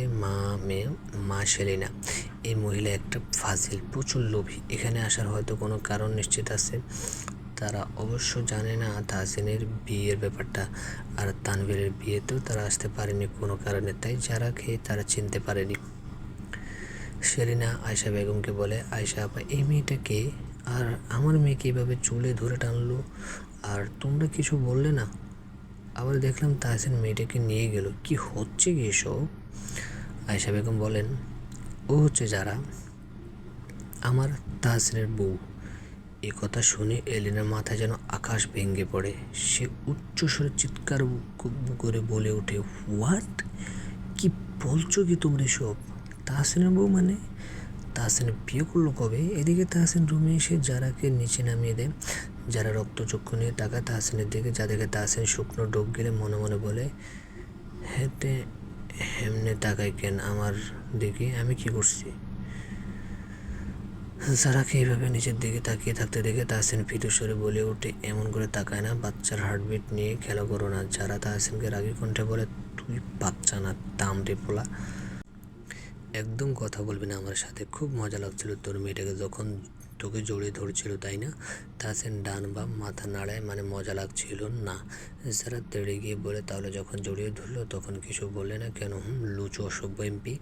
মা সেলিনা। এই মহিলা একটা ফাজিল, প্রচুর লোভী। এখানে আসার হয়তো কোনো কারণ নিশ্চিত আছে। তারা অবশ্য জানে না তাহসিনের বিয়ের ব্যাপারটা। আর তানভীরের বিয়েতেও তারা আসতে পারেনি কোনো কারণে, তাই যারাকে তারা চিনতে পারেনি। সেলিনা আয়েশা বেগমকে বলে, আয়েশা আপা, এই মেয়েটাকে আর আমার মেয়েকে এইভাবে চুলে ধরে টানলো, আর তোমরা কিছু বললে না? আবার দেখলাম তাহসিন মেয়েটাকে নিয়ে গেল, কি হচ্ছে কি এসব? আয়েশা বেগম বলেন, ও হচ্ছে যারা, আমার তাহসিনের বউ। এ কথা শুনে এলিনার মাথায় যেন আকাশ ভেঙে পড়ে। সে উচ্চস্বরে চিৎকার করে বলে ওঠে, হোয়াট? কি বলছো কি তোমরা এসব? তাহসিনের বউ মানে? তাহসিন বিয়ে করলো কবে? এদিকে তাহসিন রুমে এসে যারাকে নিচে নামিয়ে দেয়। যারা রক্তচক্ষু নিয়ে টাকা তাহসিনের দিকে, যা দেখে তাহসিন শুকনো ডোক গেলে মনে মনে বলে, হেঁটে হেমনে তাকাই কেন আমার দিকে? আমি কি করছি? যারাকে এইভাবে নিচের দিকে তাকিয়ে থাকতে দেখে তাহসিন ভীতু স্বরে বলে ওঠে, এমন করে তাকায় না, বাচ্চার হার্টবিট নিয়ে খেলা করো না। যারা তাহসিনকে রাগী কণ্ঠে বলে, তুই বাচ্চা না, দামড়ে পোলা, একদম কথা বলবি না আমার সাথে। খুব মজা লাগছিল তোর মেয়েটাকে যখন তোকে জড়িয়ে ধরছিল, তাই না? তাহসিন ডান বাম মাথা নাড়ায়, মানে মজা লাগছিল না। যারা তেড়ে গিয়ে বলে, তাহলে যখন জড়িয়ে ধরলো তখন কিছু বললে না কেন? লুচু অসভ্য এমপি।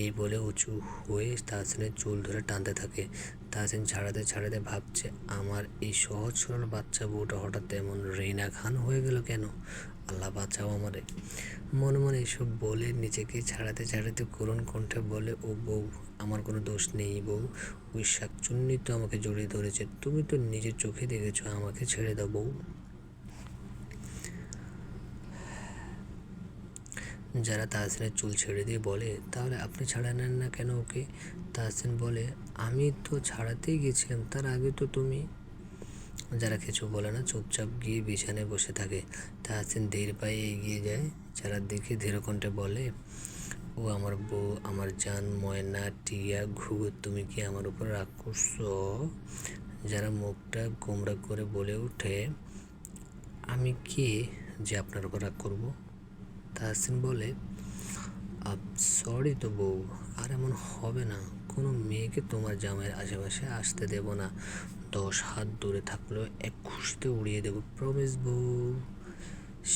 এই বলে উঁচু হয়ে তাহসিনের চুল ধরে টানতে থাকে। তাহসিন ছাড়াতে ভাবছে, আমার এই সহজ সরল বাচ্চা বউটা হঠাৎ এমন রেইনা খান হয়ে গেল কেন? আল্লাহ বাঁচাও আমারে। মনে মনে এসব বলে নিজেকে ছাড়াতে করুণ কণ্ঠে বলে, ও বউ, আমার কোনো দোষ নেই বউ, ওই শাকচুন্নি তো আমাকে জড়িয়ে ধরেছে। তুমি তো নিজের চোখে দেখেছো, আমাকে ছেড়ে দাও বউ। যারা তাহসিনের চুল ছেড়ে দিয়ে বলে, তাহলে আপনি ছাড়া নেন না কেন ওকে? তাহসিন বলে, আমি তো ছাড়াতেই গেছিলাম, তার আগে তো তুমি। যারা কিছু বলে না, চুপচাপ গিয়ে বিছানায় বসে থাকে। তাহসিন ধীর পায়ে এগিয়ে যায়। যারা দেখে ধীর কণ্ঠে বলে, ও আমার বউ, আমার জান, ময়না, টিয়া, ঘুঘু, তুমি কি আমার উপর রাগ করছো? যারা মুখটা গোমরা করে বলে ওঠে, আমি কে যে আপনার উপর রাগ করবো? তাহসিন বলে, সরি তো বউ, আর এমন হবে না, কোনো মেয়েকে তোমার জামাইয়ের আশেপাশে আসতে দেব না। 10 হাত দূরে থাকলেও এক খুশিতে উড়িয়ে দেবো, প্রমিস বউ।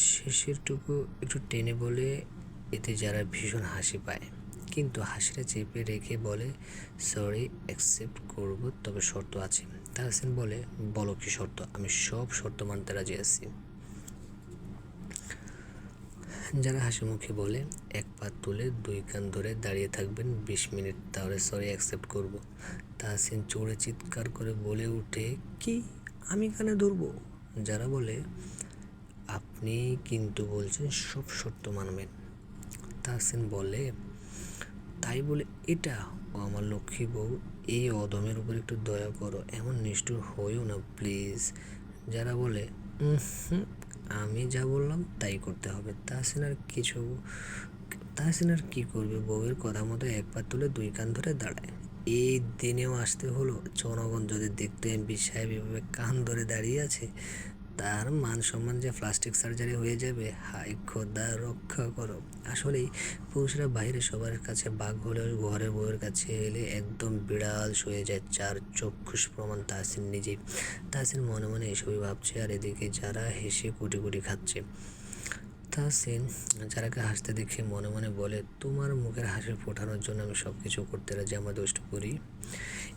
শেষেরটুকু একটু টেনে বলে, এতে যারা ভীষণ হাসি পায়, কিন্তু হাসিটা চেপে রেখে বলে, সরি, অ্যাকসেপ্ট করব, তবে শর্ত আছে। তাহসিন বলে, বলো কি শর্ত? আমি সব শর্ত মানতে রাজি আছি। যারা হাসি মুখে বলে, 1 পা তুলে 2 কান ধরে দাঁড়িয়ে থাকবেন 20 মিনিট, তাহলে সরি অ্যাকসেপ্ট করব। তাহসিন চড়ে চিৎকার করে বলে উঠে, কি, আমি কানে ধরবো? যারা বলে, আপনি কিন্তু বলছেন সব শর্ত মানবেন। তাহসিন বলে, তাই বলে এটা? ও আমার লক্ষ্মী বউ, এই অদমের উপর একটু দয়া করো, এমন নিষ্ঠুর হইও না প্লিজ। যারা বলে, আমি যা বললাম তাই করতে হবে। তাহসিন আর কি করবে, বউয়ের কথা মতো 1 পা তুলে 2 কান ধরে দাঁড়ায়। এই দিনেও আসতে হলো। জনগণ যদি দেখতো এমপি সাহেব এভাবে কান ধরে দাঁড়িয়ে আছে, তার মান সম্মান যে প্লাস্টিক সার্জারি হয়ে যাবে। হাই খোদা, রক্ষা করো। আসলেই পুরুষরা বাইরে সবার কাছে বাঘ হলেও ঘরের বউয়ের কাছে এলে একদম বিড়াল হয়ে যায়। 4 চক্ষুষ প্রমাণ তাহসিন নিজেই। তাহসিন মনে মনে এসবই ভাবছে, আর এদিকে যারা হেসে কুটি কুটি খাচ্ছে। তাহসিন যারাকে হাসতে দেখে মনে মনে বলে, তোমার মুখের হাসি ফোটানোর জন্য আমি সব কিছু করতে রাজি, আমার দুষ্টু করি।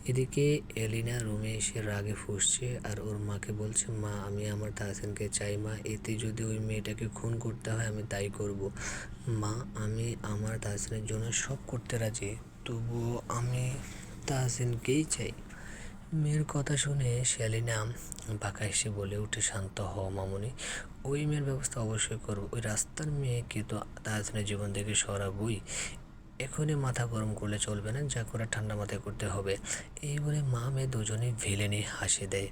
এদিকে এলিনা রুমে এসে রাগে ফুঁসছে আর ওর মাকে বলছে, মা, আমি আমার তাহসিনকে চাই মা, এতে যদি ওই মেয়েটাকে খুন করতে হয় আমি তাই করব। মা, আমি আমার তাহসিনের জন্য সব করতে রাজি, তবুও আমি তাহসিনকেই চাই। মেয়ের কথা শুনে সেলিনা বাঁকা হেসে বলে উঠে, শান্ত হও মামুনি, ওই মেয়ের ব্যবস্থা অবশ্যই করবো। ওই রাস্তার মেয়েকে তো তাহসিনের জীবন থেকে সরাবই। এখনই মাথা গরম করলে চলবে না, যা করে ঠান্ডা মাথায় করতে হবে। এই বলে মা মেয়ে দুজনেই ভিলেনি হাসি দেয়।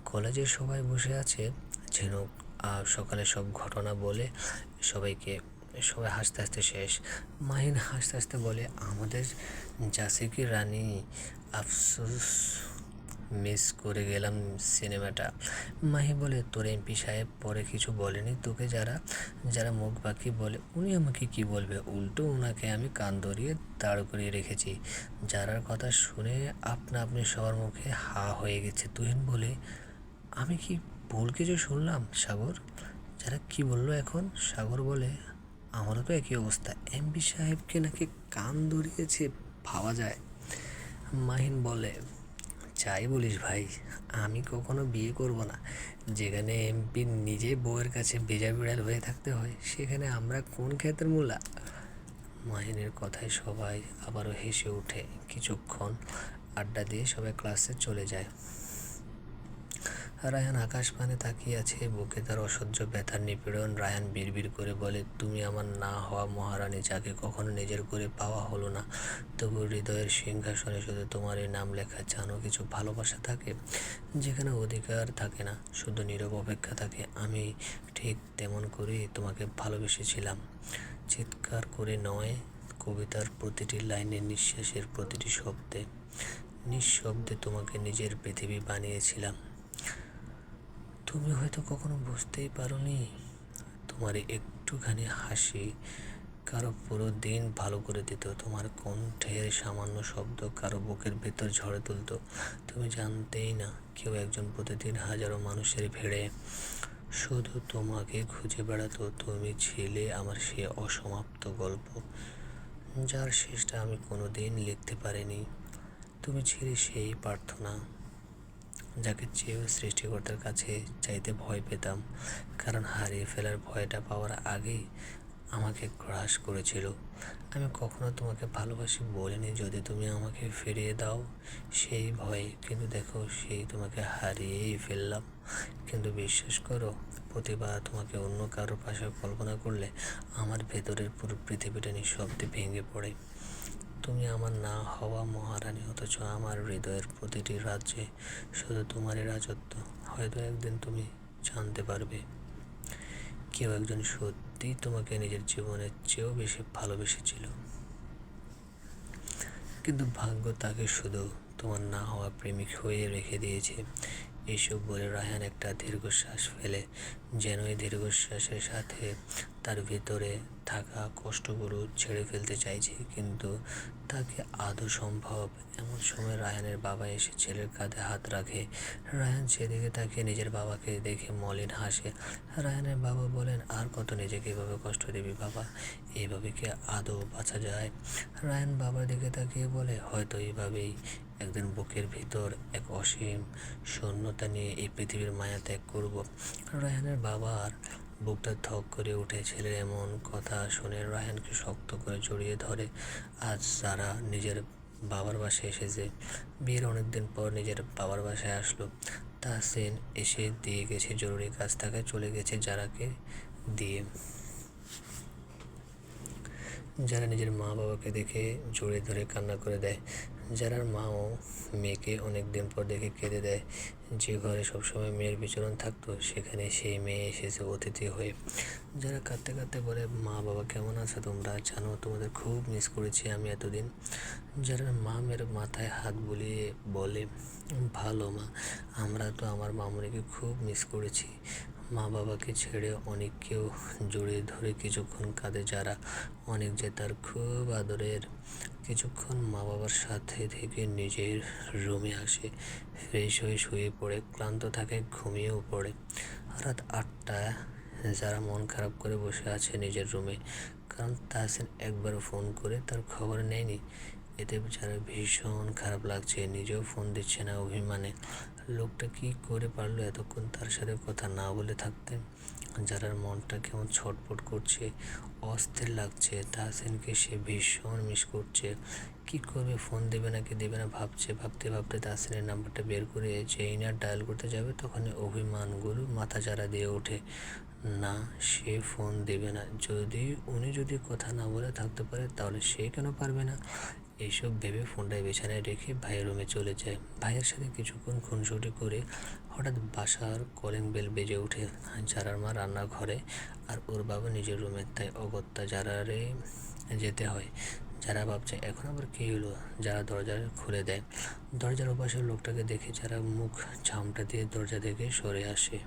কলেজে সবাই বসে আছে, ঝিনুক সকালে সব ঘটনা বলে সবাই হাসতে হাসতে শেষ। মাহিন হাসতে হাসতে বলে, আমাদের জাসিকি রানী, আফসোস মিস করে গেলাম সিনেমাটা। মাহি বলে, তোর এমপি সাহেব পরে কিছু বলেনি তোকে? যারা মুখ বাকি বলে, উনি আমাকে কি বলবে, উল্টো ওনাকে আমি কান ধরিয়ে দাঁড় করিয়ে রেখেছি। যারার কথা শুনে আপনি সবার মুখে হা হয়ে গেছে। তুহিন বলে, আমি কি ভুল কিছু শুনলাম সাগর? যারা কি বললো এখন? সাগর বলে, আমারও তো একই অবস্থা, এমপি সাহেবকে নাকি কান ধরিয়েছে, ভাবা যায়। মাহিন বলে, যাই বলিস ভাই, আমি কখনো বিয়ে করব না। যেখানে এমপি নিজে বউয়ের কাছে ভেজা বিড়াল হয়ে থাকতে হয়, সেখানে আমরা কোন ক্ষেতের মূলা? মাহিনের কথায় সবাই আবারও হেসে ওঠে। কিছুক্ষণ আড্ডা দিয়ে সবাই ক্লাসে চলে যায়। রায়ান আকাশ পানে তাকিয়ে আছে, বুকে তার অসহ্য ব্যথার নিপীড়ন। রায়ান বিড়বিড় করে বলে, তুমি আমার না হওয়া মহারানী, যাকে কখনো নিজের করে পাওয়া হলো না, তবু হৃদয়ের সিংহাসনে শুধু তোমারই নাম লেখা। জানো, কিছু ভালোবাসা থাকে যেখানে অধিকার থাকে না, শুধু নীরব অপেক্ষা থাকে। আমি ঠিক তেমন করেই তোমাকে ভালোবেসেছিলাম, চিৎকার করে নয়, কবিতার প্রতিটি লাইনে, নিঃশ্বাসের প্রতিটি শব্দে, নিঃশব্দে তোমাকে নিজের পৃথিবী বানিয়েছিলাম। তুমি হয়তো কখনো বুঝতেই পারোনি, তোমার একটুখানি হাসি কারো পুরো দিন ভালো করে দিত। তোমার কণ্ঠের সামান্য শব্দ কারো বুকের ভেতর ঝড়ে তুলত। তুমি জানতেই না, কেউ একজন প্রতিদিন হাজারো মানুষের ভিড়ে শুধু তোমাকে খুঁজে বেড়াতো। তুমি ছিলে আমার সে অসমাপ্ত গল্প, যার শেষটা আমি কোনো দিন লিখতে পারিনি। তুমি ছিলে সেই প্রার্থনা, যাকে চেয়েও সৃষ্টিকর্তার কাছে চাইতে ভয় পেতাম, কারণ হারিয়ে ফেলার ভয়টা পাওয়ার আগেই আমাকে গ্রাস করেছিল। আমি কখনো তোমাকে ভালোবাসি বলিনি, যদি তুমি আমাকে ফিরিয়ে দাও সেই ভয়ে। কিন্তু দেখো, সেই তোমাকে হারিয়েই ফেললাম। কিন্তু বিশ্বাস করো, প্রতিবার তোমাকে অন্য কারোর পাশে কল্পনা করলে আমার ভেতরের পুরো পৃথিবীটা নিঃশব্দে ভেঙে পড়ে। তুমি আমার না হওয়া মহারানী, অথচ আমার হৃদয়ের প্রতিটি রাজ্যে শুধু তোমারই রাজত্ব। হয়তো একদিন তুমি জানতে পারবে, কেউ একজন সত্যিই তোমাকে নিজের জীবনের চেয়েও বেশি ভালোবেসেছিল, কিন্তু ভাগ্য তাকে শুধু তোমার না হওয়া প্রেমিক হয়ে রেখে দিয়েছে। এইসব বলে রায়হান একটা দীর্ঘশ্বাস ফেলে, যেন এই দীর্ঘশ্বাসের সাথে তার ভিতরে থাকা কষ্টগুলো ছেড়ে ফেলতে চাইছে, কিন্তু তাকে আদৌ সম্ভব? এমন সময় রায়হানের বাবা এসে ছেলের কাঁধে হাত রাখে। রায়হান সেদিকে তাকিয়ে নিজের বাবাকে দেখে মলিন হাসে। রায়হানের বাবা বলেন, আর কত নিজেকে এভাবে কষ্ট দিবি বাবা? এইভাবে কি আদৌ বাঁচা যায়? রায়হান বাবার দিকে তাকিয়ে বলে, হয়তো এইভাবেই একদিন বুকের ভিতর এক অসীম শূন্যতা নিয়ে এই পৃথিবীর মায়া ত্যাগ করব। রায়হানের বাবার বুকটা ধক করে উঠে। ছেলের এমন কথা শুনে রায়হানকে শক্ত করে জড়িয়ে ধরে। আজ যারা নিজের বাবার বাসায় এসেছে, বিয়ের অনেকদিন পর নিজের বাবার বাসায় আসলো। তাহসিন এসে দিয়ে গেছে জরুরি কাজ থাকায় চলে গেছে যারাকে দিয়ে। যারা নিজের মা বাবাকে দেখে জড়িয়ে ধরে কান্না করে দেয়। যারার মাও মেয়েকে অনেক দিন পর দেখে কেঁদে দেয়। যে ঘরে সবসময় মেয়ের বিচরণ থাকতো, সেখানে সেই মেয়ে এসেছে অতিথি হয়ে। যারা কাঁদতে কাঁদতে বলে, মা বাবা কেমন আছো তোমরা? জানো তোমাদের খুব মিস করেছি আমি এতদিন। যারা মা মেয়ের মাথায় হাত বুলিয়ে বলে, ভালো মা, আমরা তো আমার মামুনিকে খুব মিস করেছি। মা বাবাকে ছেড়ে অনেককেও জড়িয়ে ধরে কিছুক্ষণ কাঁদে যারা। অনেক যে তার খুব আদরের। কিছুক্ষণ মা বাবার সাথে থেকে নিজের রুমে আসে, ফ্রেশ হয়ে শুয়ে পড়ে, ক্লান্ত থাকে ঘুমিয়েও পড়ে। রাত 8টায় যারা মন খারাপ করে বসে আছে নিজের রুমে, কারণ তাহসিন একবারও ফোন করে তার খবর নেয়নি। এতে যারা ভীষণ খারাপ লাগছে, নিজেও ফোন দিচ্ছে না অভিমানে। লোকটা কি করে পারলো এতক্ষণ তার সাথে কথা না বলে থাকতে? যারার মনটা কেমন ছটফট করছে, অস্থির লাগছে। তাহসিনকে সে ভীষণ মিস করছে। কি করবে, ফোন দেবে নাকি দেবে না ভাবছে। ভাবতে ভাবতে তাহসিনের নাম্বারটা বের করে যেই না ডায়াল করতে যাবে, তখনই অভিমানগুলো মাথা চাড়া দিয়ে ওঠে। না, সে ফোন দেবে না। উনি যদি কথা না বলে থাকতে পারে, তাহলে সে কেন পারবে না? এইসব ভেবে ফোনটা বিছানায় রেখে ভাইয়ের রুমে চলে যায়। ভাইয়ের সাথে কিছুক্ষণ খুনসুটি করে হঠাৎ বাসার কলিং বেল বেজে ওঠে। যারার মা রান্নাঘরে আর ওর বাবা নিজের রুমে, তাই অগত্যা যারারে যেতে হয়। যারা ভাবছে এখন আবার কী হলো, যারা দরজা খুলে দেয়। দরজার ওপাশের লোকটাকে দেখে যারা মুখ ঝামটা দিয়ে দরজা থেকে সরে আসে।